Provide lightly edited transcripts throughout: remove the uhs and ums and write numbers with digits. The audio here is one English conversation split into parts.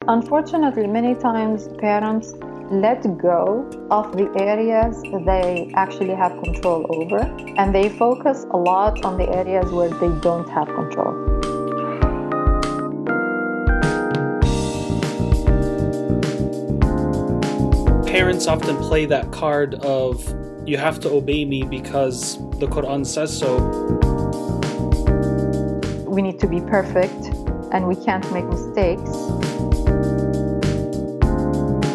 Unfortunately, many times parents let go of the areas they actually have control over, and they focus a lot on the areas where they don't have control. Parents often play that card of, you have to obey me because the Quran says so. We need to be perfect, and we can't make mistakes.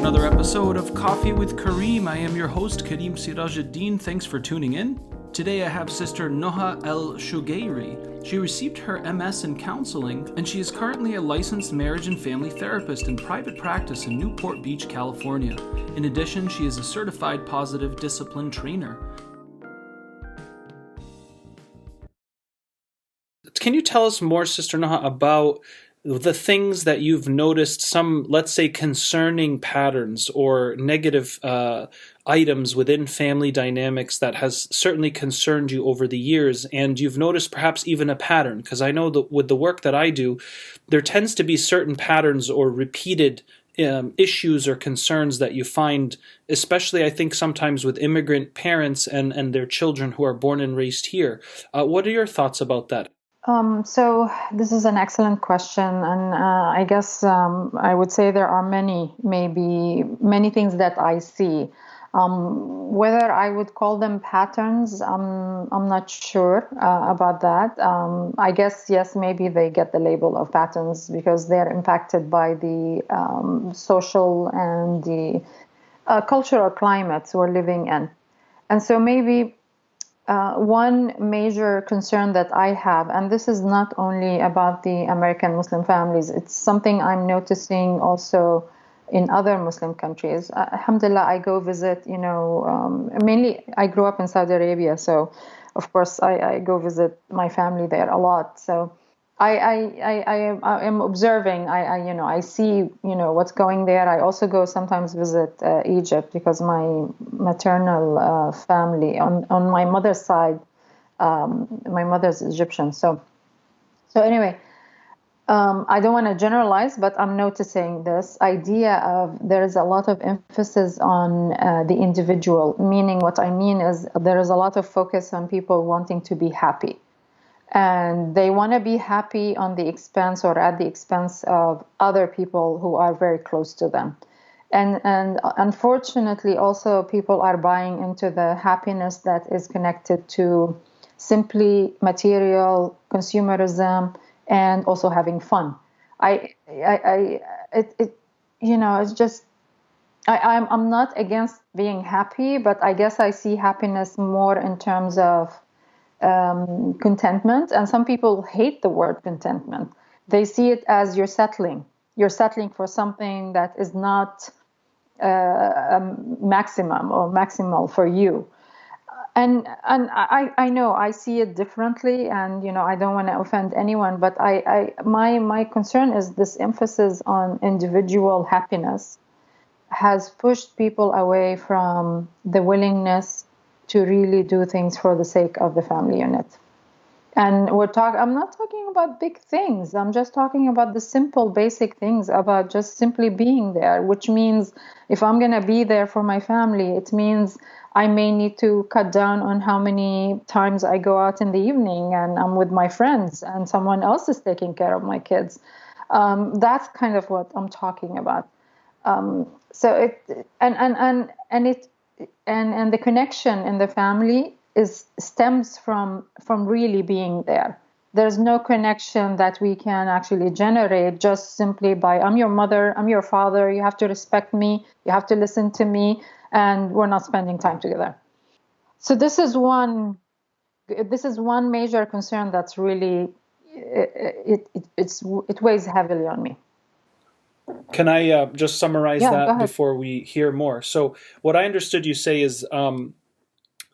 Another episode of Coffee with Karim. I am your host, Karim Sirajuddin. Thanks for tuning in. Today I have Sister Noha Alshugairi. She received her MS in counseling, and she is currently a licensed marriage and family therapist in private practice in Newport Beach, California. In addition, she is a certified positive discipline trainer. Can you tell us more, Sister Noha, about the things that you've noticed, some, let's say, concerning patterns or negative items within family dynamics that has certainly concerned you over the years, and you've noticed perhaps even a pattern? Because I know that with the work that I do, there tends to be certain patterns or repeated issues or concerns that you find, especially I think sometimes with immigrant parents and their children who are born and raised here. What are your thoughts about that? So this is an excellent question, and I guess I would say there are many things that I see. Whether I would call them patterns, I'm not sure about that. I guess, yes, maybe they get the label of patterns because they're impacted by the social and the cultural climates we're living in. And so maybe one major concern that I have, and this is not only about the American Muslim families, it's something I'm noticing also in other Muslim countries. Alhamdulillah, I go visit, mainly I grew up in Saudi Arabia, so of course I go visit my family there a lot. So I am observing. I see what's going there. I also go sometimes visit Egypt because my maternal family on my mother's side, my mother's Egyptian. So anyway, I don't want to generalize, but I'm noticing this idea of there is a lot of emphasis on the individual. Meaning, what I mean is there is a lot of focus on people wanting to be happy. And they want to be happy on the expense or at the expense of other people who are very close to them. And unfortunately, also people are buying into the happiness that is connected to simply material consumerism and also having fun. It's just, I'm not against being happy, but I guess I see happiness more in terms of contentment, and some people hate the word contentment. They see it as you're settling for something that is not maximum or maximal for you. And I know I see it differently, and I don't want to offend anyone, but my concern is this emphasis on individual happiness has pushed people away from the willingness to really do things for the sake of the family unit. And I'm not talking about big things. I'm just talking about the simple, basic things, about just simply being there, which means if I'm going to be there for my family, it means I may need to cut down on how many times I go out in the evening and I'm with my friends and someone else is taking care of my kids. That's kind of what I'm talking about. So it and the connection in the family stems from really being there. There's no connection that we can actually generate just simply by I'm your mother, I'm your father, you have to respect me, you have to listen to me, and we're not spending time together. So this is one major concern that's really it weighs heavily on me. Can I just summarize that before we hear more? So what I understood you say is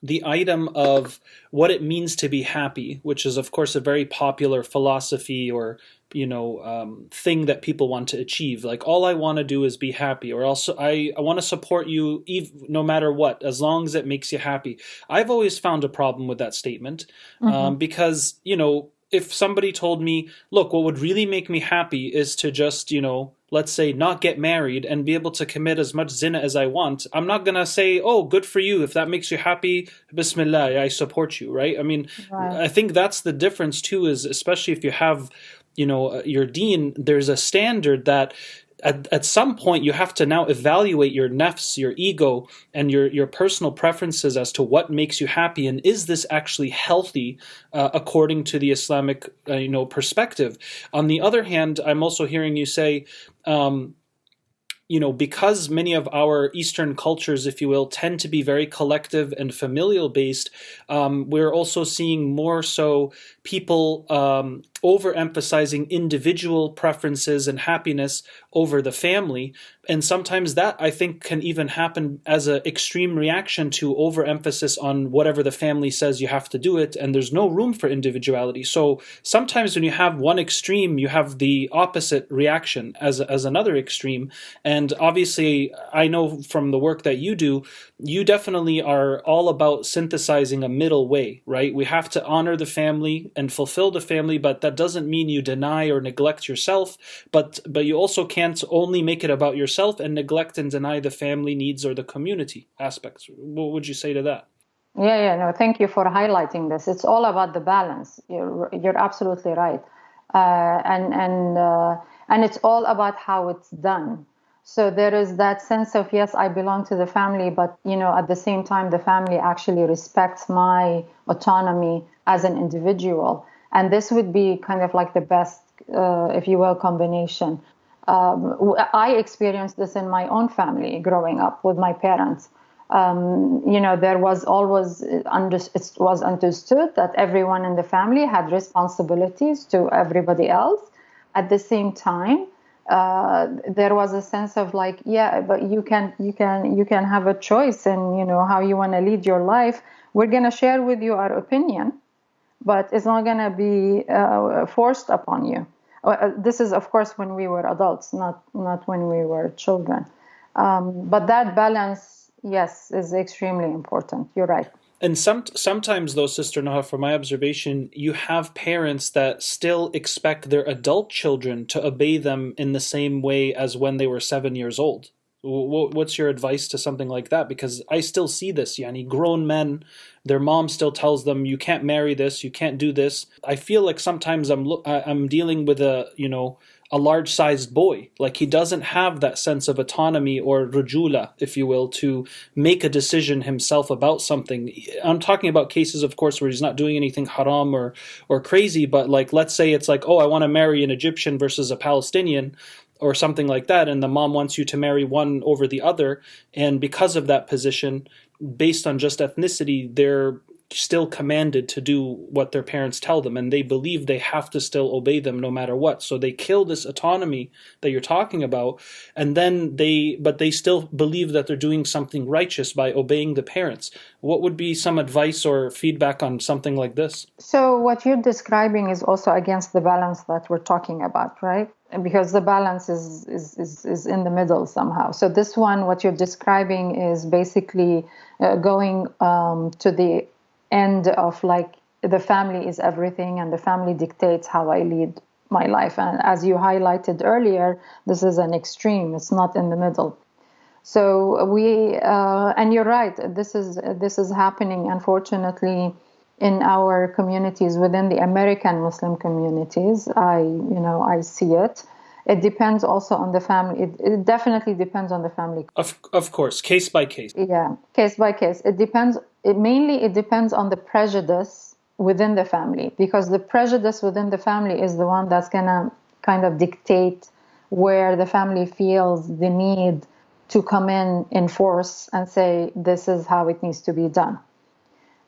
the item of what it means to be happy, which is, of course, a very popular philosophy or thing that people want to achieve. Like, all I want to do is be happy, or else I want to support you no matter what, as long as it makes you happy. I've always found a problem with that statement because, if somebody told me, look, what would really make me happy is to just, let's say, not get married and be able to commit as much zina as I want, I'm not going to say, oh, good for you. If that makes you happy, bismillah, I support you, right? I mean, Right. I think that's the difference too, is especially if you have, your deen, there's a standard that at some point you have to now evaluate your nafs, your ego, and your personal preferences as to what makes you happy, and is this actually healthy according to the Islamic perspective. On the other hand, I'm also hearing you say, because many of our Eastern cultures, if you will, tend to be very collective and familial based, we're also seeing more so people overemphasizing individual preferences and happiness over the family. And sometimes that, I think, can even happen as an extreme reaction to overemphasis on whatever the family says you have to do it, and there's no room for individuality. So sometimes when you have one extreme, you have the opposite reaction as another extreme. And obviously, I know from the work that you do, you definitely are all about synthesizing a middle way, right? We have to honor the family and fulfill the family, but that doesn't mean you deny or neglect yourself. But you also can't only make it about yourself and neglect and deny the family needs or the community aspects. What would you say to that? No, thank you for highlighting this. It's all about the balance. You're absolutely right, and it's all about how it's done. So there is that sense of, yes, I belong to the family, but at the same time, the family actually respects my autonomy as an individual, and this would be kind of like the best, if you will, combination. I experienced this in my own family growing up with my parents. There was always it was understood that everyone in the family had responsibilities to everybody else. At the same time, there was a sense of like, yeah, but you can have a choice in how you want to lead your life. We're gonna share with you our opinion, but it's not gonna be forced upon you. This is, of course, when we were adults, not when we were children. But that balance, yes, is extremely important. You're right. And sometimes, though, Sister Noha, from my observation, you have parents that still expect their adult children to obey them in the same way as when they were 7 years old. What's your advice to something like that? Because I still see this, yani grown men, their mom still tells them, you can't marry this, you can't do this. I feel like sometimes I'm dealing with a large-sized boy. Like, he doesn't have that sense of autonomy or rujula, if you will, to make a decision himself about something. I'm talking about cases, of course, where he's not doing anything haram or crazy, but like, let's say it's like, oh, I want to marry an Egyptian versus a Palestinian, or something like that, and the mom wants you to marry one over the other, and because of that position, based on just ethnicity, they're still commanded to do what their parents tell them, and they believe they have to still obey them no matter what. So they kill this autonomy that you're talking about, and then they still believe that they're doing something righteous by obeying the parents. What would be some advice or feedback on something like this? So what you're describing is also against the balance that we're talking about, right? Because the balance is in the middle somehow. So this one, what you're describing is basically going to the end of like, the family is everything and the family dictates how I lead my life. And as you highlighted earlier, this is an extreme. It's not in the middle. So and you're right, this is happening, unfortunately, in our communities, within the American Muslim communities. I see it. It depends also on the family. It definitely depends on the family. Of course, case by case. Yeah, case by case. It depends. It depends on the prejudice within the family, because the prejudice within the family is the one that's gonna kind of dictate where the family feels the need to come in force and say, this is how it needs to be done.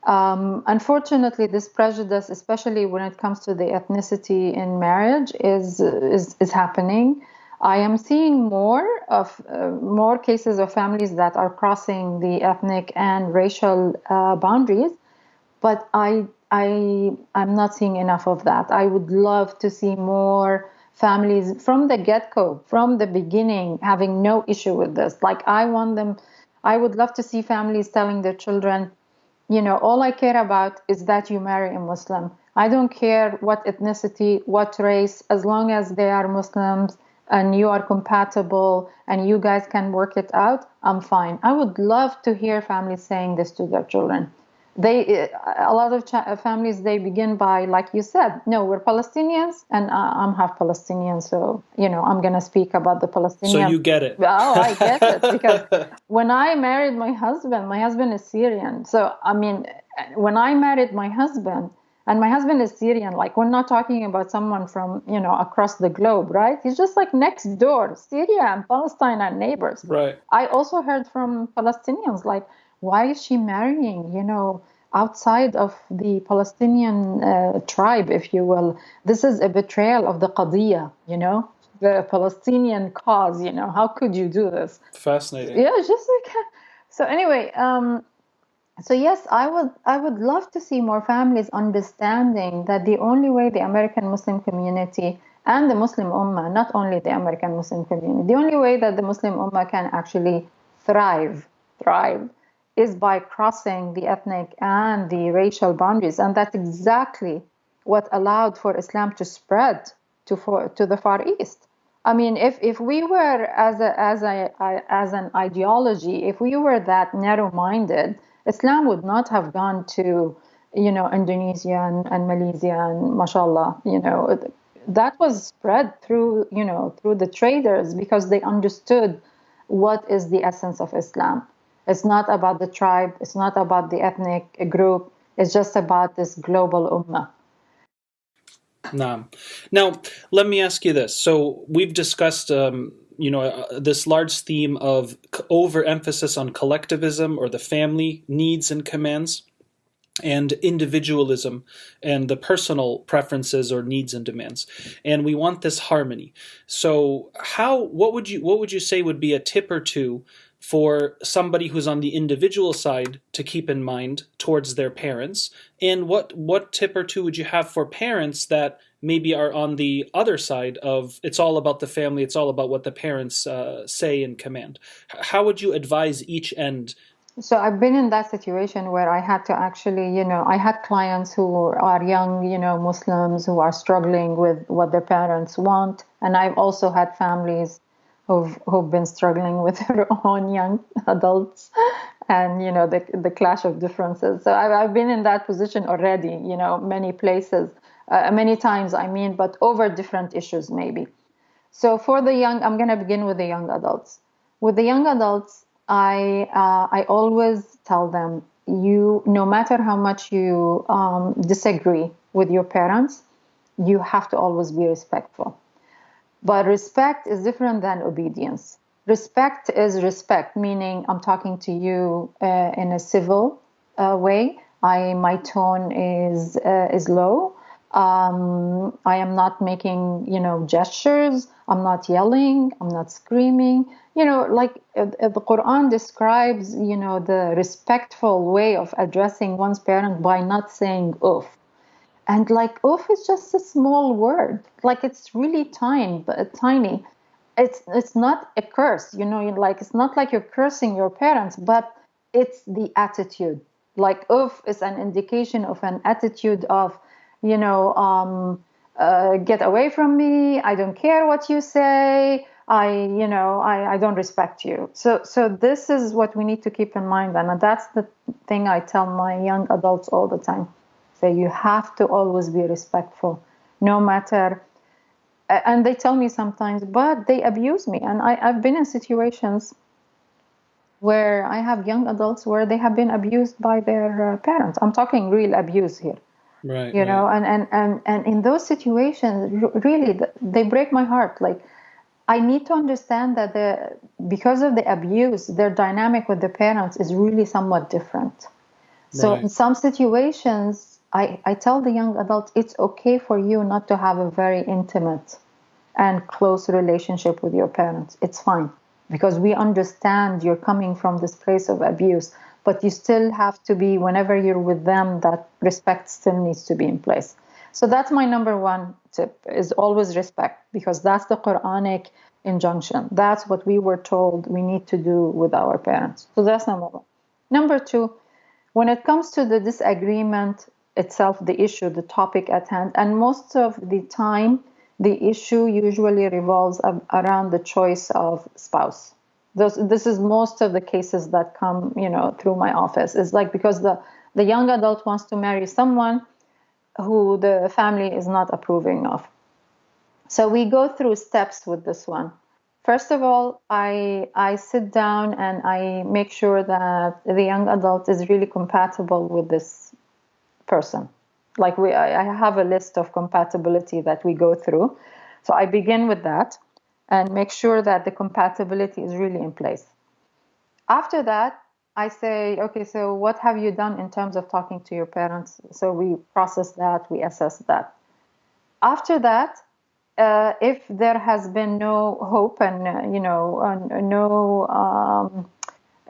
Unfortunately, this prejudice, especially when it comes to the ethnicity in marriage, is happening. I am seeing more cases of families that are crossing the ethnic and racial boundaries, but I'm not seeing enough of that. I would love to see more families from the get-go, from the beginning, having no issue with this. Like, I would love to see families telling their children, all I care about is that you marry a Muslim. I don't care what ethnicity, what race, as long as they are Muslims, and you are compatible and you guys can work it out, I'm fine. I would love to hear families saying this to their children. A lot of families, they begin by, like you said, no, we're Palestinians and I'm half Palestinian, so I'm going to speak about the So Palestinians. you get it. Oh, I get it, because when I married my husband is Syrian. So I mean, when I married my husband, and my husband is Syrian, like, we're not talking about someone from across the globe, right? He's just like next door. Syria and Palestine are neighbors. Right. I also heard from Palestinians, like, why is she marrying, outside of the Palestinian tribe, if you will? This is a betrayal of the qadiyya, the Palestinian cause, how could you do this? Fascinating. Yeah, just like, so anyway, so yes, I would love to see more families understanding that the only way the American Muslim community and the Muslim Ummah, not only the American Muslim community, the only way that the Muslim Ummah can actually thrive is by crossing the ethnic and the racial boundaries. And that's exactly what allowed for Islam to spread to the Far East. I mean, if we were as an ideology, if we were that narrow-minded, Islam would not have gone to, Indonesia and Malaysia and mashallah, that was spread through the traders, because they understood what is the essence of Islam. It's not about the tribe. It's not about the ethnic group. It's just about this global ummah. Naam. Now, let me ask you this. So we've discussed, this large theme of overemphasis on collectivism or the family needs and commands, and individualism and the personal preferences or needs and demands. And we want this harmony. So what would you say would be a tip or two for somebody who's on the individual side to keep in mind towards their parents? And what tip or two would you have for parents that maybe are on the other side of, it's all about the family, it's all about what the parents say and command? How would you advise each end? So I've been in that situation where I had to actually, I had clients who are young, Muslims who are struggling with what their parents want. And I've also had families who've been struggling with their own young adults and, the clash of differences. So I've been in that position already, many places, many times, but over different issues maybe. So for the young, I'm going to begin with the young adults. With the young adults, I always tell them, no matter how much you disagree with your parents, you have to always be respectful. But respect is different than obedience. Respect is respect, meaning I'm talking to you in a civil way. My tone is low. I am not making, gestures. I'm not yelling. I'm not screaming. Like the Quran describes, the respectful way of addressing one's parent by not saying oof. And like oof is just a small word. Like it's really tiny. It's not a curse, like it's not like you're cursing your parents, but it's the attitude. Like oof is an indication of an attitude of, get away from me. I don't care what you say. I don't respect you. So this is what we need to keep in mind. And that's the thing I tell my young adults all the time. So you have to always be respectful, no matter. And they tell me sometimes, but they abuse me. And I've been in situations where I have young adults where they have been abused by their parents. I'm talking real abuse here. Right. And in those situations, really, they break my heart. Like, I need to understand that because of the abuse, their dynamic with the parents is really somewhat different. So in some situations, I tell the young adults, it's okay for you not to have a very intimate and close relationship with your parents. It's fine, because we understand you're coming from this place of abuse, but you still have to be, whenever you're with them, that respect still needs to be in place. So that's my number one tip, is always respect, because that's the Quranic injunction. That's what we were told we need to do with our parents. So that's number one. Number two, when it comes to the disagreement itself, the issue, the topic at hand, and most of the time, the issue usually revolves around the choice of spouse. This is most of the cases that come, through my office. It's like because the young adult wants to marry someone who the family is not approving of. So we go through steps with this one. First of all, I sit down and I make sure that the young adult is really compatible with this person. Like I have a list of compatibility that we go through. So I begin with that and make sure that the compatibility is really in place. After that, I say, okay, so what have you done in terms of talking to your parents? So we process that, we assess that. After that, if there has been no hope and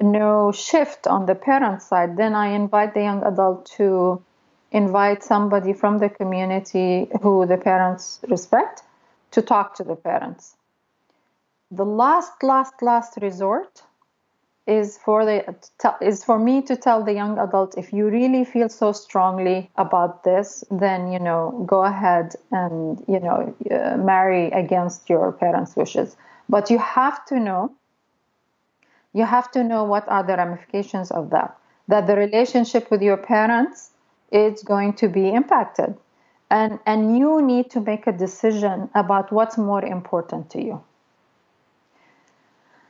no shift on the parent side, then I invite the young adult to invite somebody from the community who the parents respect to talk to the parents. The last resort is for me to tell the young adult, if you really feel so strongly about this, then go ahead and marry against your parents' wishes. But you have to know what are the ramifications of that the relationship with your parents is going to be impacted, and you need to make a decision about what's more important to you.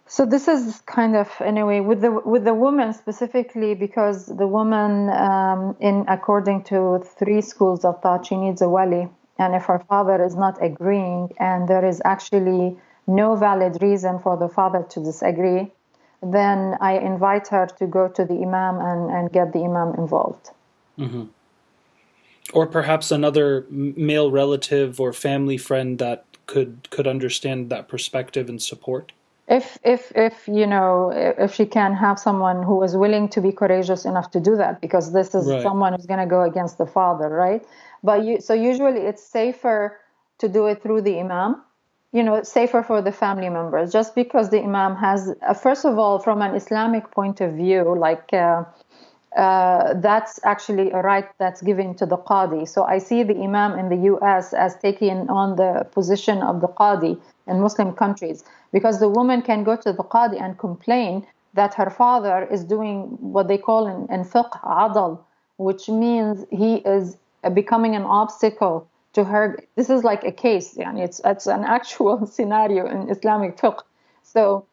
So this is kind of, in a way, with the woman specifically, because the woman, according to 3 schools of thought, she needs a wali. And if her father is not agreeing and there is actually no valid reason for the father to disagree, then I invite her to go to the imam and get the imam involved. Mm-hmm. Or perhaps another male relative or family friend that could understand that perspective and support. If she can have someone who is willing to be courageous enough to do that, because this is right. Someone who's going to go against the father, right? But so usually it's safer to do it through the imam. It's safer for the family members, just because the imam has, first of all, from an Islamic point of view, that's actually a right that's given to the qadi. So I see the imam in the U.S. as taking on the position of the qadi in Muslim countries, because the woman can go to the qadi and complain that her father is doing what they call in fiqh adal, which means he is becoming an obstacle to her. This is like a case, it's an actual scenario in Islamic fiqh. So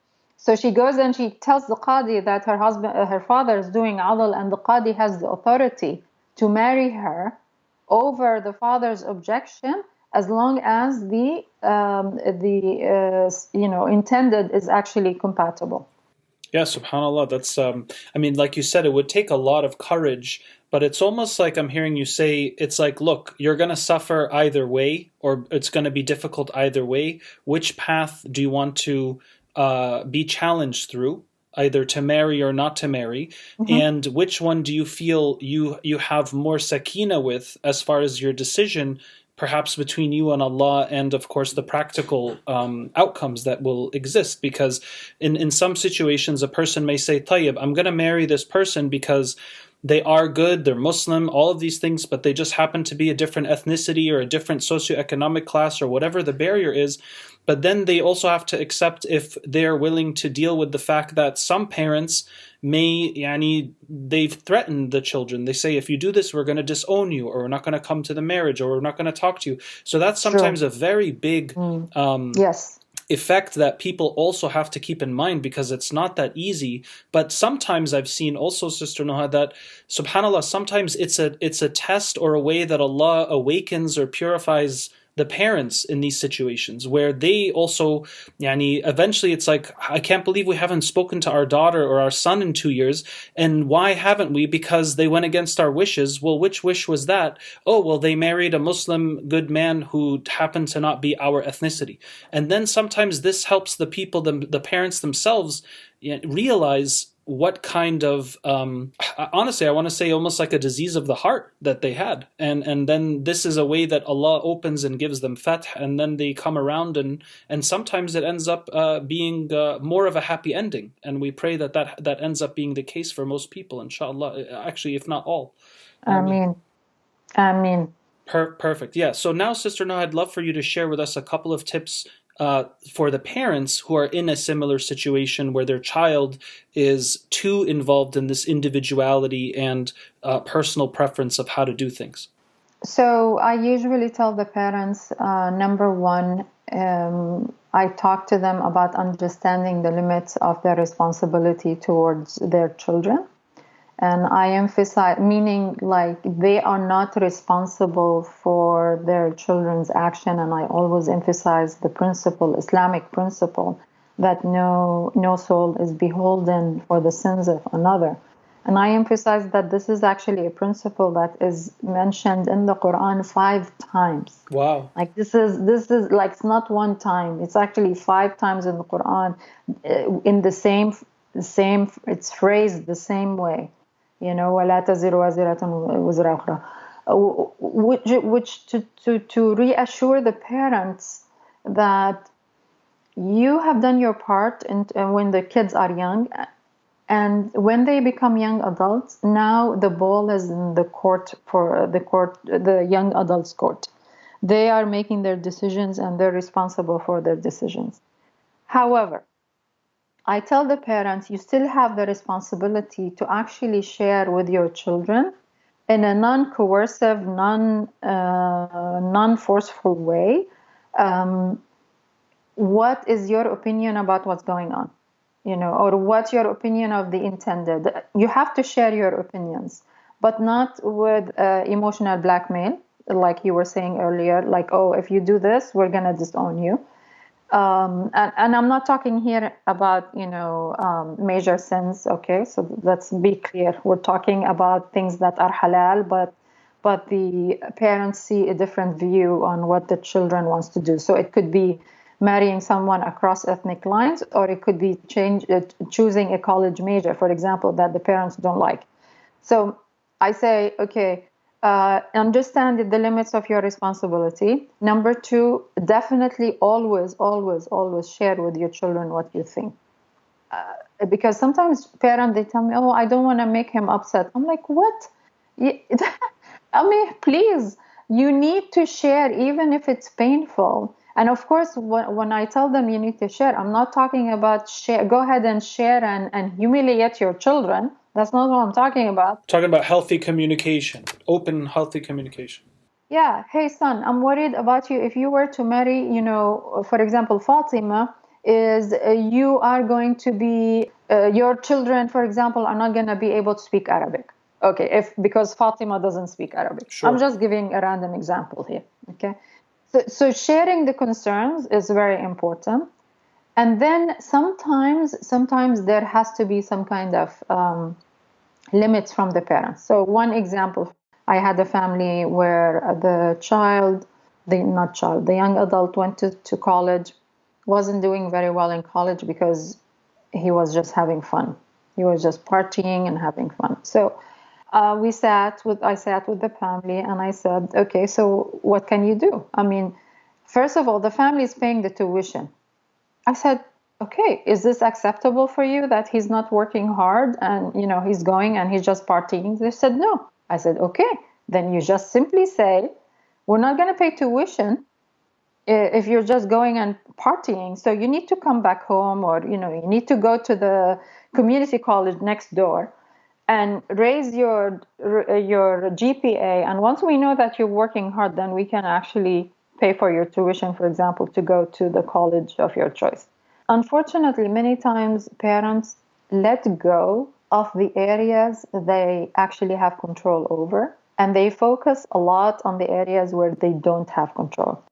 she goes and she tells the qadi that her father is doing adal, and the qadi has the authority to marry her over the father's objection, as long as the intended is actually compatible. Yeah, subhanAllah. That's like you said, it would take a lot of courage, but it's almost like I'm hearing you say, it's like, look, you're going to suffer either way, or it's going to be difficult either way. Which path do you want to be challenged through, either to marry or not to marry? Mm-hmm. And which one do you feel you have more sakina with, as far as your decision, perhaps between you and Allah, and of course the practical outcomes that will exist? Because in some situations, a person may say, Tayyib, I'm going to marry this person because they are good, they're Muslim, all of these things, but they just happen to be a different ethnicity or a different socioeconomic class or whatever the barrier is. But then they also have to accept, if they're willing to deal with the fact that some parents they've threatened the children. They say, if you do this, we're going to disown you, or we're not going to come to the marriage, or we're not going to talk to you. So that's sometimes a very big yes. effect that people also have to keep in mind, because it's not that easy. But sometimes I've seen also, Sister Noha, that subhanAllah, sometimes it's a test or a way that Allah awakens or purifies the parents in these situations, where they also, eventually it's like, I can't believe we haven't spoken to our daughter or our son in 2 years. And why haven't we? Because they went against our wishes. Well, which wish was that? Oh, well, they married a Muslim good man who happened to not be our ethnicity. And then sometimes this helps the people, the parents themselves, realize what kind of, honestly, I want to say almost like a disease of the heart that they had. And then this is a way that Allah opens and gives them fath, and then they come around, and sometimes it ends up being more of a happy ending. And we pray that ends up being the case for most people, inshallah, actually, if not all. Ameen. Perfect. Yeah. So now, Sister Noha, I'd love for you to share with us a couple of tips for the parents who are in a similar situation where their child is too involved in this individuality and personal preference of how to do things. So I usually tell the parents, number one, I talk to them about understanding the limits of their responsibility towards their children. And I emphasize, meaning like they are not responsible for their children's action. And I always emphasize the principle, Islamic principle, that no soul is beholden for the sins of another. And I emphasize that this is actually a principle that is mentioned in the Quran 5 times. Wow. Like this is like, it's not one time. It's actually 5 times in the Quran, in the same. It's phrased the same way. وَلَا تَزِرُ وَازِرَةٌ وِزْرَ أُخْرَى, which to reassure the parents that you have done your part when the kids are young, and when they become young adults, now the ball is in the court, the young adults court. They are making their decisions and they're responsible for their decisions. However, I tell the parents, you still have the responsibility to actually share with your children in a non-coercive, non-forceful way, what is your opinion about what's going on, or what's your opinion of the intended. You have to share your opinions, but not with emotional blackmail, like you were saying earlier, like, oh, if you do this, we're going to disown you. And I'm not talking here about, major sins. Okay, so let's be clear. We're talking about things that are halal, but the parents see a different view on what the children wants to do. So it could be marrying someone across ethnic lines, or it could be choosing a college major, for example, that the parents don't like. So I say, okay, understand the limits of your responsibility. Number two, definitely always share with your children what you think. Because sometimes parents, they tell me, oh, I don't want to make him upset. I'm like, what? I mean, please, you need to share, even if it's painful. And of course, when I tell them you need to share, I'm not talking about go ahead and share and humiliate your children. That's not what I'm talking about. Talking about healthy communication, open, healthy communication. Yeah. Hey, son, I'm worried about you. If you were to marry, for example, Fatima, you are going to be, your children, for example, are not going to be able to speak Arabic. Okay, because Fatima doesn't speak Arabic. Sure. I'm just giving a random example here. Okay. So sharing the concerns is very important. And then sometimes there has to be some kind of limits from the parents. So one example, I had a family where the young adult went to college, wasn't doing very well in college because he was just having fun. He was just partying and having fun. So I sat with the family and I said, okay, so what can you do? I mean, first of all, the family is paying the tuition. I said, okay, is this acceptable for you that he's not working hard and, he's going and he's just partying? They said, no. I said, okay, then you just simply say, we're not going to pay tuition if you're just going and partying. So you need to come back home, or, you need to go to the community college next door and raise your GPA. And once we know that you're working hard, then we can actually pay for your tuition, for example, to go to the college of your choice. Unfortunately, many times parents let go of the areas they actually have control over, and they focus a lot on the areas where they don't have control.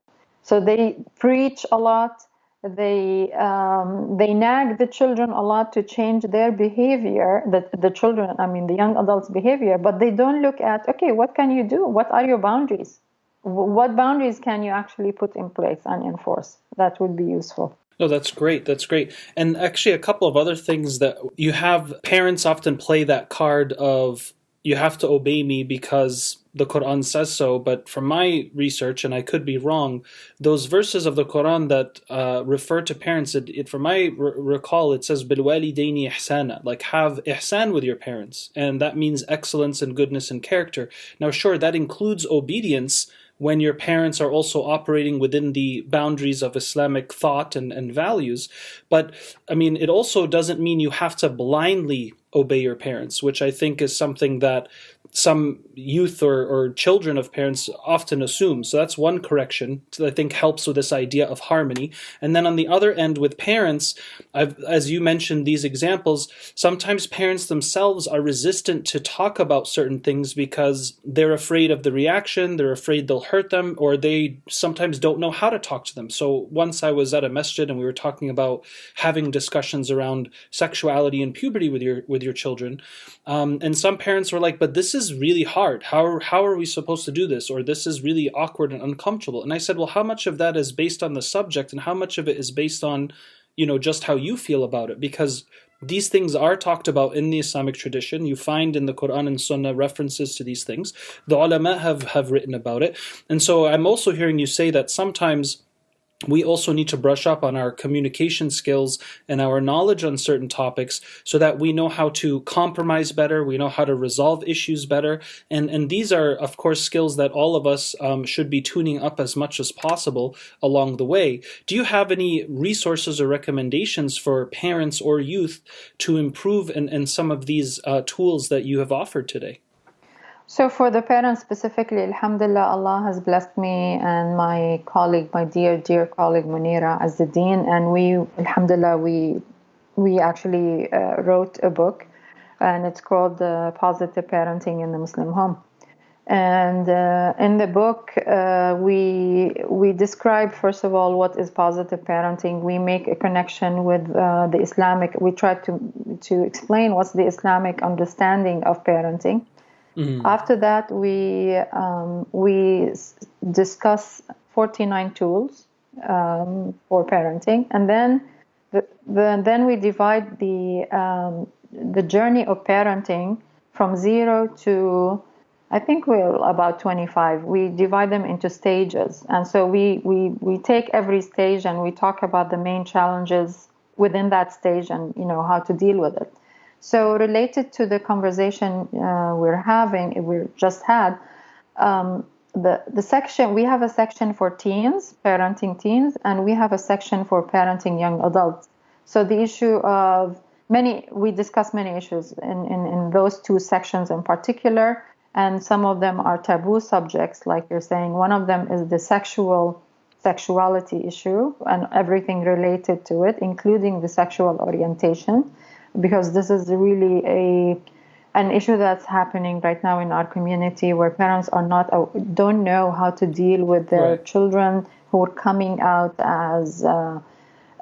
So they preach a lot. They nag the children a lot to change their behavior, the young adults' behavior, but they don't look at, okay, what can you do? What are your boundaries? What boundaries can you actually put in place and enforce? That would be useful. No, that's great. That's great. And actually, a couple of other things that you have, parents often play that card of, you have to obey me because the Quran says so. But from my research, and I could be wrong, those verses of the Quran that refer to parents, from my recall, it says بِالْوَالِدَيْنِ إِحْسَانًا, like have ihsan with your parents. And that means excellence and goodness and character. Now, sure, that includes obedience, when your parents are also operating within the boundaries of Islamic thought and values. But I mean, it also doesn't mean you have to blindly obey your parents, which I think is something that some youth or children of parents often assume. So that's one correction that I think helps with this idea of harmony. And then on the other end with parents, as you mentioned these examples, sometimes parents themselves are resistant to talk about certain things because they're afraid of the reaction, they're afraid they'll hurt them, or they sometimes don't know how to talk to them. So once I was at a masjid and we were talking about having discussions around sexuality and puberty with your children, and some parents were like, but this is really hard. How are we supposed to do this? Or this is really awkward and uncomfortable. And I said, well, how much of that is based on the subject and how much of it is based on, just how you feel about it? Because these things are talked about in the Islamic tradition. You find in the Quran and Sunnah references to these things. The ulama have written about it. And so I'm also hearing you say that sometimes we also need to brush up on our communication skills and our knowledge on certain topics so that we know how to compromise better, we know how to resolve issues better. And these are, of course, skills that all of us should be tuning up as much as possible along the way. Do you have any resources or recommendations for parents or youth to improve in some of these tools that you have offered today? So for the parents specifically, alhamdulillah, Allah has blessed me and my colleague, my dear colleague Munira as the dean, and we, alhamdulillah, we actually wrote a book, and it's called Positive Parenting in the Muslim Home. And in the book, we describe, first of all, what is positive parenting. We make a connection with the Islamic. We try to explain what's the Islamic understanding of parenting. Mm-hmm. After that, we discuss 49 tools for parenting, and then we divide the journey of parenting from 0 to, I think we're about 25. We divide them into stages, and so we take every stage and we talk about the main challenges within that stage and how to deal with it. So related to the conversation we just had, the section, we have a section for teens, parenting teens, and we have a section for parenting young adults. So the issue of we discuss many issues in those two sections in particular, and some of them are taboo subjects, like you're saying. One of them is the sexuality issue and everything related to it, including the sexual orientation, because this is really an issue that's happening right now in our community, where parents don't know how to deal with their children who are coming out as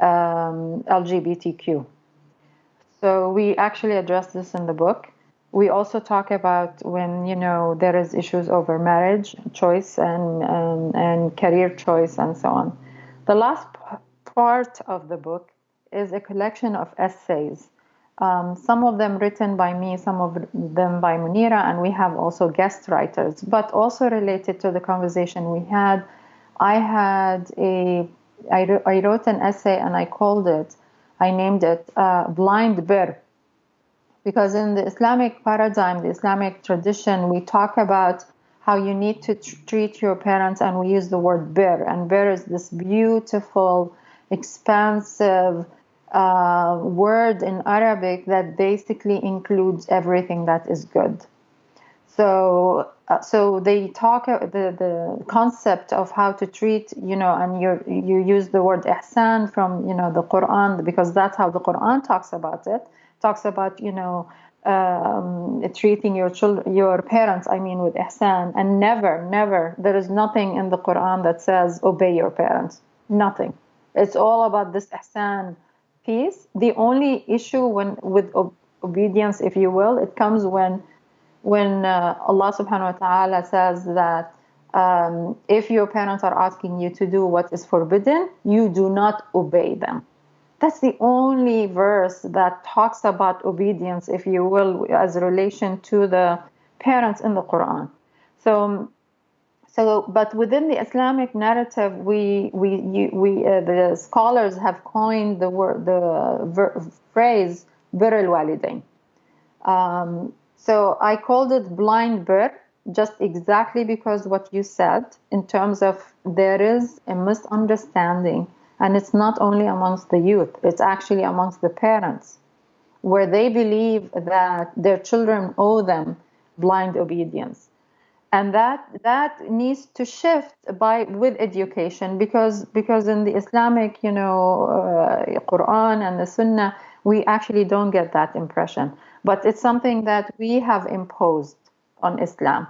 LGBTQ. So we actually address this in the book. We also talk about when there is issues over marriage choice and career choice and so on. The last part of the book is a collection of essays. Some of them written by me, some of them by Munira, and we have also guest writers. But also related to the conversation we had, I wrote an essay and I named it Blind Bir, because in the Islamic paradigm, the Islamic tradition, we talk about how you need to treat your parents, and we use the word bir, and bir is this beautiful, expansive word in Arabic that basically includes everything that is good. So they talk the concept of how to treat, and you use the word ihsan from the Quran, because that's how the Quran talks about it. Talks about treating your parents, with ihsan, and never there is nothing in the Quran that says obey your parents. Nothing. It's all about this ihsan piece. The only issue with obedience, if you will, it comes when Allah subhanahu wa ta'ala says that if your parents are asking you to do what is forbidden, you do not obey them. That's the only verse that talks about obedience, if you will, as a relation to the parents in the Quran. So, but within the Islamic narrative, the scholars have coined the phrase "bir al-walidain." So I called it blind bir, just exactly because what you said, in terms of there is a misunderstanding, and it's not only amongst the youth, it's actually amongst the parents, where they believe that their children owe them blind obedience. And that needs to shift with education, because in the Islamic, Quran and the Sunnah, we actually don't get that impression. But it's something that we have imposed on Islam,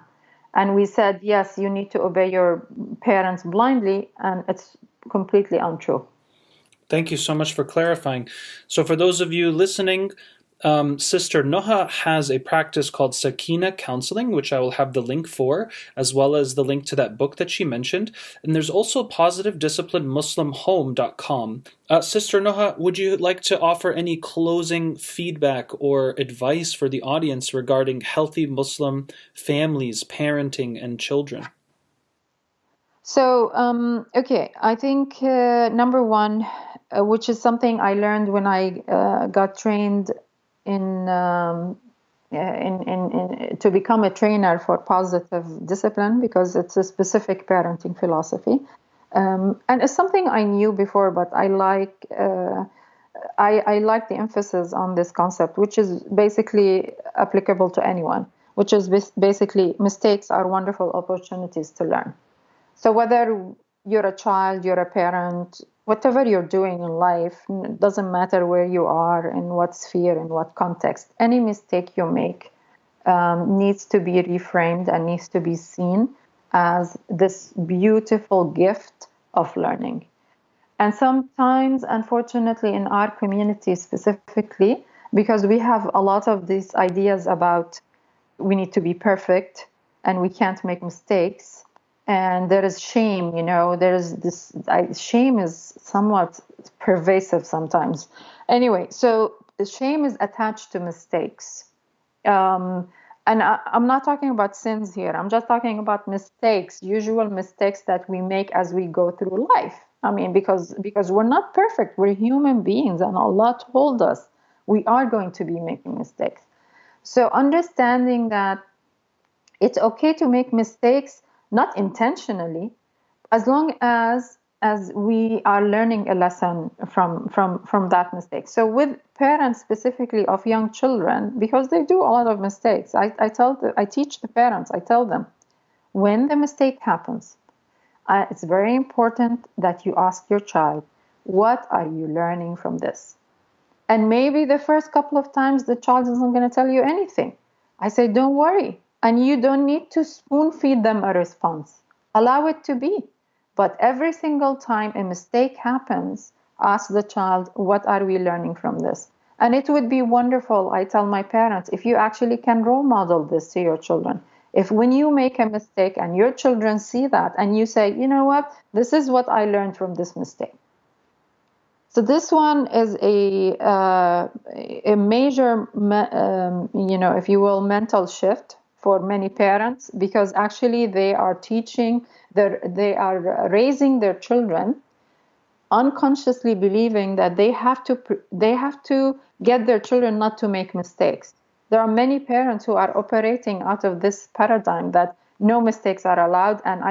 and we said, yes, you need to obey your parents blindly, and it's completely untrue. Thank you so much for clarifying. So for those of you listening, Sister Noha has a practice called Sakina Counseling, which I will have the link for, as well as the link to that book that she mentioned. And there's also positivedisciplinemuslimhome.com. Sister Noha, would you like to offer any closing feedback or advice for the audience regarding healthy Muslim families, parenting, and children? So, okay, I think number one, which is something I learned when I got trained in to become a trainer for positive discipline, because it's a specific parenting philosophy, and it's something I knew before, but I like the emphasis on this concept, which is basically applicable to anyone, which is basically mistakes are wonderful opportunities to learn. So whether you're a child, you're a parent, whatever you're doing in life, it doesn't matter where you are, in what sphere, in what context, any mistake you make needs to be reframed and needs to be seen as this beautiful gift of learning. And sometimes, unfortunately, in our community specifically, because we have a lot of these ideas about we need to be perfect and we can't make mistakes, and there is shame, there's this shame is somewhat pervasive sometimes. Anyway, so the shame is attached to mistakes. And I'm not talking about sins here. I'm just talking about mistakes, usual mistakes that we make as we go through life. I mean, because we're not perfect. We're human beings, and Allah told us we are going to be making mistakes. So understanding that it's okay to make mistakes, not intentionally, as long as we are learning a lesson from that mistake. So with parents specifically of young children, because they do a lot of mistakes, I teach the parents, I tell them, when the mistake happens, it's very important that you ask your child, what are you learning from this? And maybe the first couple of times the child isn't going to tell you anything. I say, don't worry. And you don't need to spoon feed them a response. Allow it to be. But every single time a mistake happens, ask the child, what are we learning from this? And it would be wonderful, I tell my parents, if you actually can role model this to your children. If when you make a mistake and your children see that and you say, you know what, this is what I learned from this mistake. So this one is a major, if you will, mental shift for many parents, because actually they are raising their children unconsciously believing that they have to get their children not to make mistakes. There are many parents who are operating out of this paradigm that no mistakes are allowed, and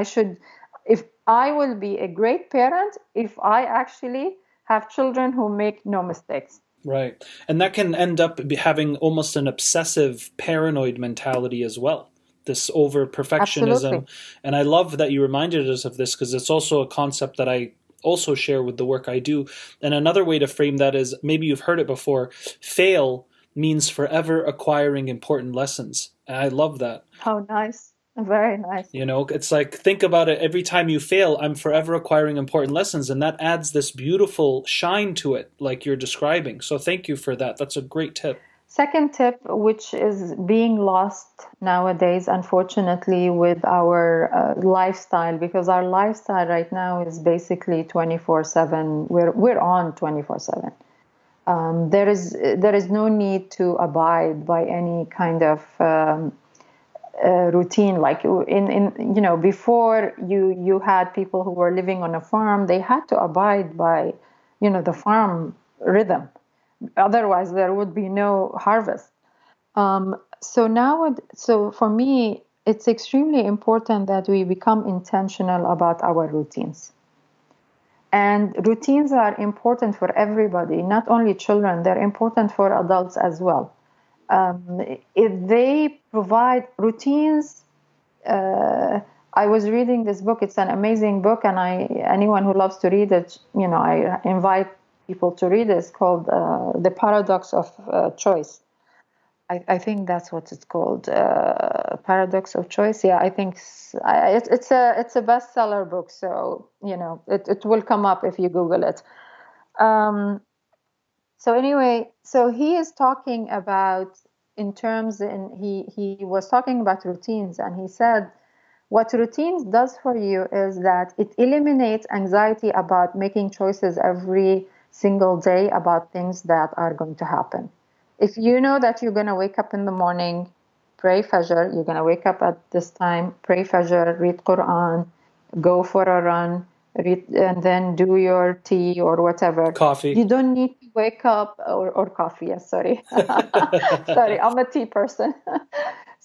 if I will be a great parent if I actually have children who make no mistakes. Right. And that can end up having almost an obsessive paranoid mentality as well, this over perfectionism. Absolutely. And I love that you reminded us of this, because it's also a concept that I also share with the work I do. And another way to frame that is, maybe you've heard it before, fail means forever acquiring important lessons. And I love that. How nice. Very nice. It's like, think about it. Every time you fail, I'm forever acquiring important lessons. And that adds this beautiful shine to it, like you're describing. So thank you for that. That's a great tip. Second tip, which is being lost nowadays, unfortunately, with our lifestyle, because our lifestyle right now is basically 24/7. We're on 24/7. There is no need to abide by any kind of routine. Like before you had people who were living on a farm, they had to abide by the farm rhythm. Otherwise, there would be no harvest. So for me, it's extremely important that we become intentional about our routines. And routines are important for everybody, not only children, they're important for adults as well. If they provide routines, I was reading this book. It's an amazing book, and anyone who loves to read it, I invite people to read it. It's called The Paradox of Choice. I think that's what it's called, Paradox of Choice. Yeah, I think it's a bestseller book, so it will come up if you Google it. So anyway, so he is talking about he was talking about routines, and he said what routines does for you is that it eliminates anxiety about making choices every single day about things that are going to happen. If you know that you're going to wake up in the morning, pray Fajr, you're going to wake up at this time, pray Fajr, read Quran, go for a run, read, and then do your tea or whatever. Coffee. You don't need to wake up, or coffee, yes, sorry. Sorry, I'm a tea person.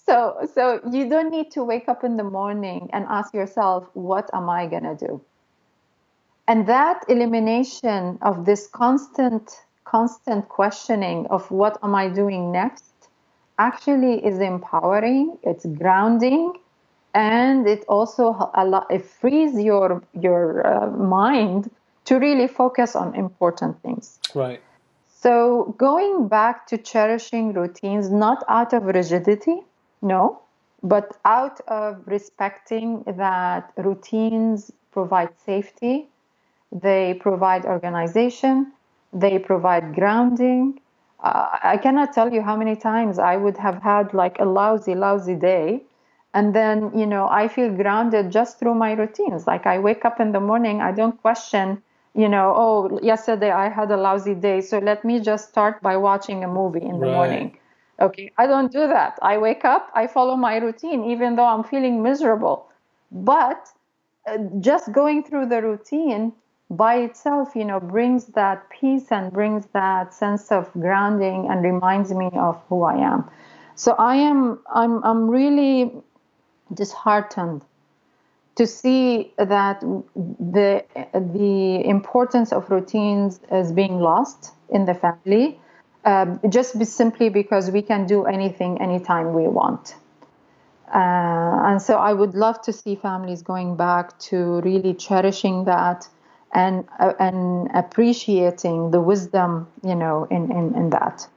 So you don't need to wake up in the morning and ask yourself, what am I going to do? And that elimination of this constant questioning of what am I doing next actually is empowering, it's grounding, and it also it frees your mind to really focus on important things. Right. So going back to cherishing routines, not out of rigidity, no, but out of respecting that routines provide safety, they provide organization, they provide grounding. I cannot tell you how many times I would have had like a lousy day. And then, I feel grounded just through my routines. Like I wake up in the morning, I don't question, oh, yesterday I had a lousy day, so let me just start by watching a movie in the morning. Okay, I don't do that. I wake up, I follow my routine, even though I'm feeling miserable. But just going through the routine by itself, brings that peace and brings that sense of grounding and reminds me of who I am. So I'm really disheartened to see that the importance of routines is being lost in the family, simply because we can do anything anytime we want. And so I would love to see families going back to really cherishing that and appreciating the wisdom, in that.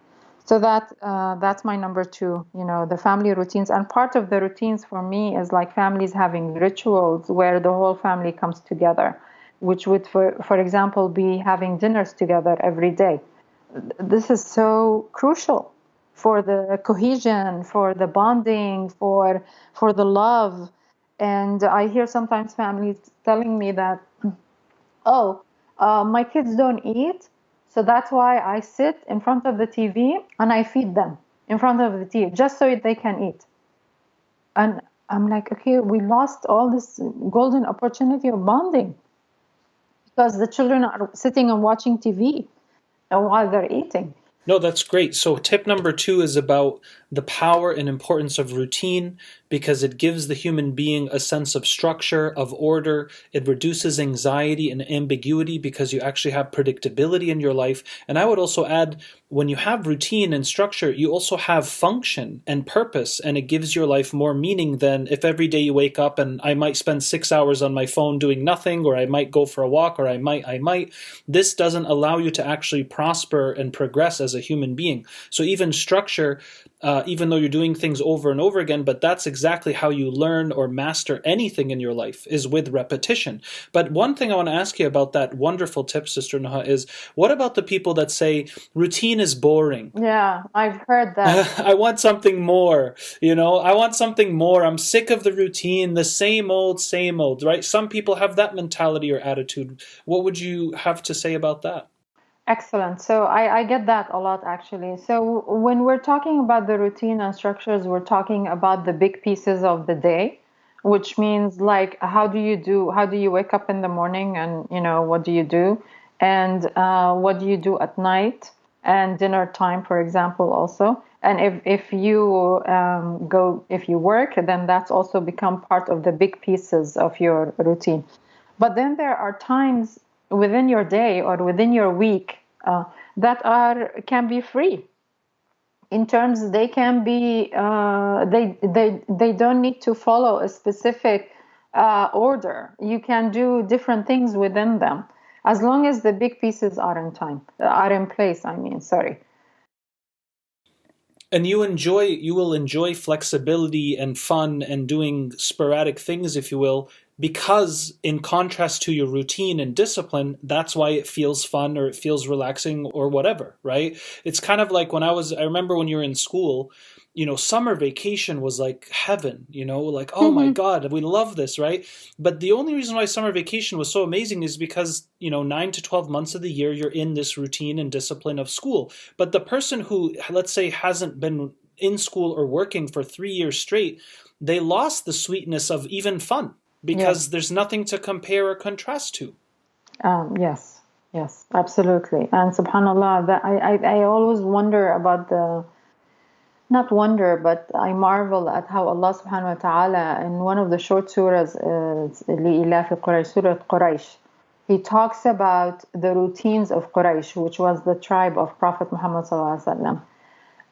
So that's my number two, the family routines. And part of the routines for me is like families having rituals where the whole family comes together, which would, for example, be having dinners together every day. This is so crucial for the cohesion, for the bonding, for the love. And I hear sometimes families telling me that, my kids don't eat, so that's why I sit in front of the TV and I feed them in front of the TV just so they can eat. And I'm like, okay, we lost all this golden opportunity of bonding because the children are sitting and watching TV while they're eating. No, that's great. So tip number 2 is about the power and importance of routine because it gives the human being a sense of structure, of order. It reduces anxiety and ambiguity because you actually have predictability in your life. And I would also add, when you have routine and structure, you also have function and purpose, and it gives your life more meaning than if every day you wake up and I might spend 6 hours on my phone doing nothing, or I might go for a walk, or I might. This doesn't allow you to actually prosper and progress as a human being. So even structure, even though you're doing things over and over again, but that's exactly how you learn or master anything in your life, is with repetition. But one thing I want to ask you about that wonderful tip, Sister Noha, is what about the people that say routine is boring? Yeah, I've heard that. I want something more, I want something more. I'm sick of the routine, the same old, right? Some people have that mentality or attitude. What would you have to say about that? Excellent. So I get that a lot, actually. So when we're talking about the routine and structures, we're talking about the big pieces of the day, which means like, how do you wake up in the morning and, what do you do? And what do you do at night? and dinner time, for example, also. And if you if you work, then that's also become part of the big pieces of your routine. But then there are times within your day or within your week that can be free. In terms, they can be they don't need to follow a specific order. You can do different things within them, as long as the big pieces are in place. I mean, sorry. And you will enjoy flexibility and fun and doing sporadic things, if you will, because in contrast to your routine and discipline, that's why it feels fun or it feels relaxing or whatever, right? It's kind of like I remember when you were in school, summer vacation was like heaven, like, oh my God, we love this, right? But the only reason why summer vacation was so amazing is because, 9 to 12 months of the year, you're in this routine and discipline of school. But the person who, let's say, hasn't been in school or working for 3 years straight, they lost the sweetness of even fun because there's nothing to compare or contrast to. Yes, absolutely. And subhanAllah, that I always wonder about not wonder, but I marvel at how Allah subhanahu wa ta'ala, in one of the short surahs, لإلاف قريش, Surah Quraysh, he talks about the routines of Quraysh, which was the tribe of Prophet Muhammad sallallahu alaihi wasallam.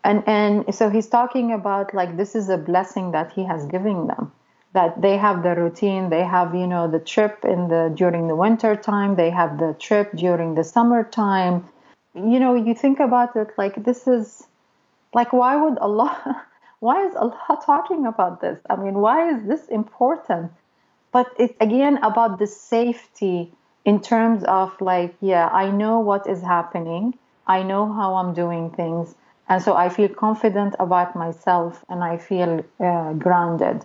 And so he's talking about, like, this is a blessing that he has given them, that they have the routine, they have, the trip during the winter time, they have the trip during the summertime. You think about it, like, this is, like, why is Allah talking about this? I mean, why is this important? But it's again about the safety in terms of, like, I know what is happening. I know how I'm doing things. And so I feel confident about myself and I feel grounded.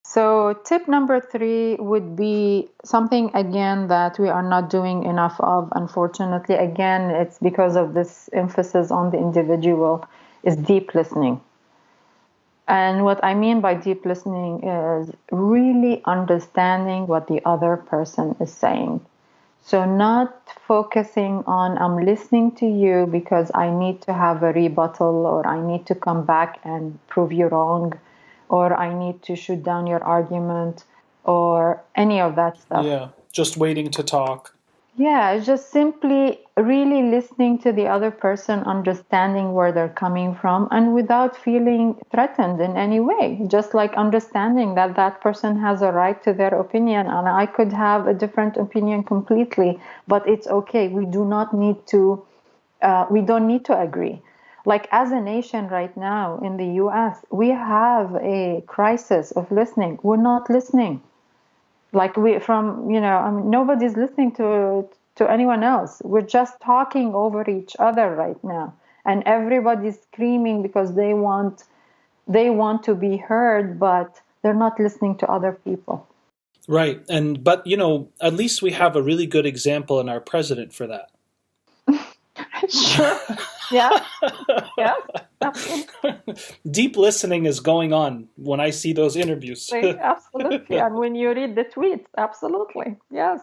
So tip number 3 would be something, again, that we are not doing enough of, unfortunately. Again, it's because of this emphasis on the individual, is deep listening. And what I mean by deep listening is really understanding what the other person is saying. So not focusing on, I'm listening to you because I need to have a rebuttal, or I need to come back and prove you wrong, or I need to shoot down your argument, or any of that stuff. Yeah, just waiting to talk. Yeah, just simply really listening to the other person, understanding where they're coming from, and without feeling threatened in any way. Just like understanding that that person has a right to their opinion, and I could have a different opinion completely, but it's okay. We don't need to agree. Like, as a nation right now in the US, we have a crisis of listening. We're not listening. Like, nobody's listening to anyone else. We're just talking over each other right now, and everybody's screaming because they want to be heard, but they're not listening to other people. Right. But at least we have a really good example in our president for that. Sure. Yeah. Yeah. Deep listening is going on when I see those interviews. Absolutely. And when you read the tweets, absolutely. Yes.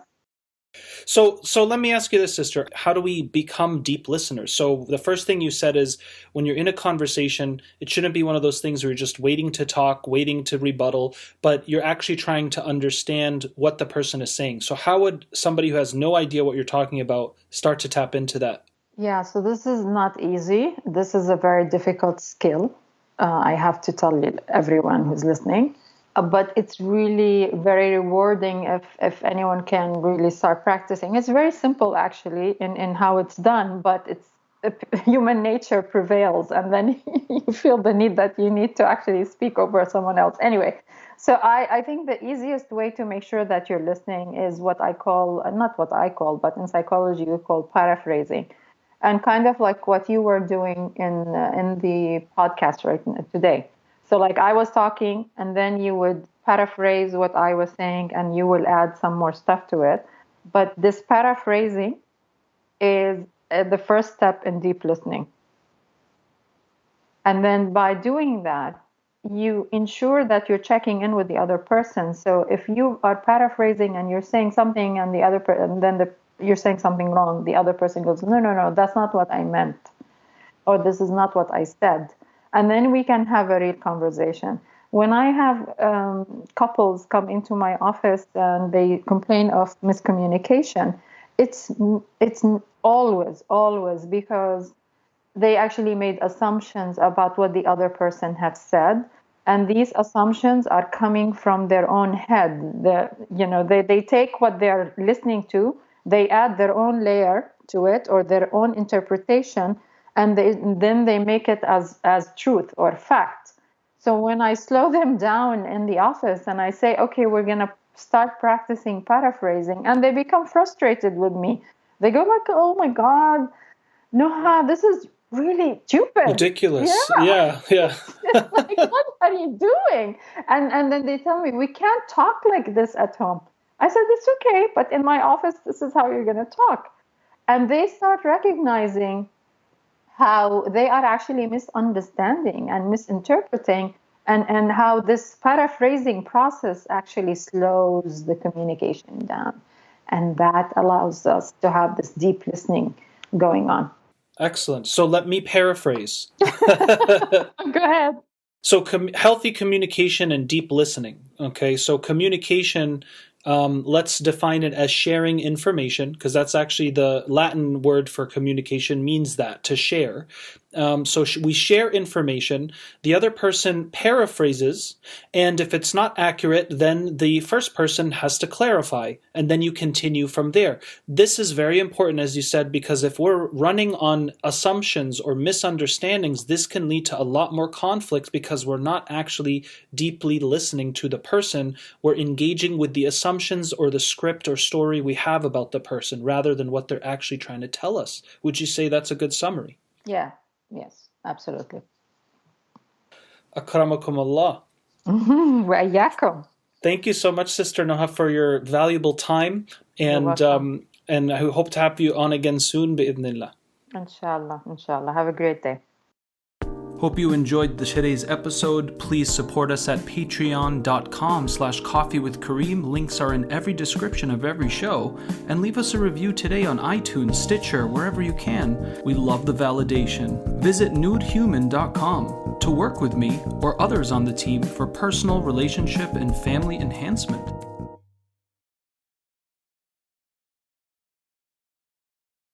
So let me ask you this, sister. How do we become deep listeners? So the first thing you said is, when you're in a conversation, it shouldn't be one of those things where you're just waiting to talk, waiting to rebuttal, but you're actually trying to understand what the person is saying. So how would somebody who has no idea what you're talking about start to tap into that? Yeah, so this is not easy. This is a very difficult skill. I have to tell you, everyone who's listening. But it's really very rewarding if anyone can really start practicing. It's very simple, actually, in how it's done, but human nature prevails, and then you feel the need that you need to actually speak over someone else. Anyway, so I think the easiest way to make sure that you're listening is what I call, not what I call, but in psychology we call paraphrasing. And kind of like what you were doing in the podcast right today. So, like, I was talking, and then you would paraphrase what I was saying, and you will add some more stuff to it. But this paraphrasing is the first step in deep listening. And then by doing that, you ensure that you're checking in with the other person. So if you are paraphrasing and you're saying something, and the other and then you're saying something wrong. The other person goes, no, no, no, that's not what I meant. Or this is not what I said. And then we can have a real conversation. When I have couples come into my office and they complain of miscommunication, it's always because they actually made assumptions about what the other person has said. And these assumptions are coming from their own head. They take what they're listening to, they add their own layer to it or their own interpretation, and then they make it as truth or fact. So when I slow them down in the office and I say, okay, we're going to start practicing paraphrasing, and they become frustrated with me. They go like, oh my God, Noha, this is really stupid. Ridiculous. Yeah. It's like, what are you doing? And then they tell me, we can't talk like this at home. I said, it's okay, but in my office, this is how you're going to talk. And they start recognizing how they are actually misunderstanding and misinterpreting, and how this paraphrasing process actually slows the communication down. And that allows us to have this deep listening going on. Excellent. So let me paraphrase. Go ahead. So healthy communication and deep listening. Okay, so communication, let's define it as sharing information, because that's actually the Latin word for communication, means that, to share. So we share information, the other person paraphrases, and if it's not accurate, then the first person has to clarify, and then you continue from there. This is very important, as you said, because if we're running on assumptions or misunderstandings, this can lead to a lot more conflict because we're not actually deeply listening to the person. We're engaging with the assumptions or the script or story we have about the person rather than what they're actually trying to tell us. Would you say that's a good summary? Yeah. Yes, absolutely. Akramakum Allah. Yakum. Thank you so much, Sister Noha, for your valuable time, and I hope to have you on again soon, bi'idhnillah. Inshallah. Have a great day. Hope you enjoyed today's episode. Please support us at patreon.com/coffeewithkareem. Links are in every description of every show. And leave us a review today on iTunes, Stitcher, wherever you can. We love the validation. Visit nudehuman.com to work with me or others on the team for personal, relationship, and family enhancement.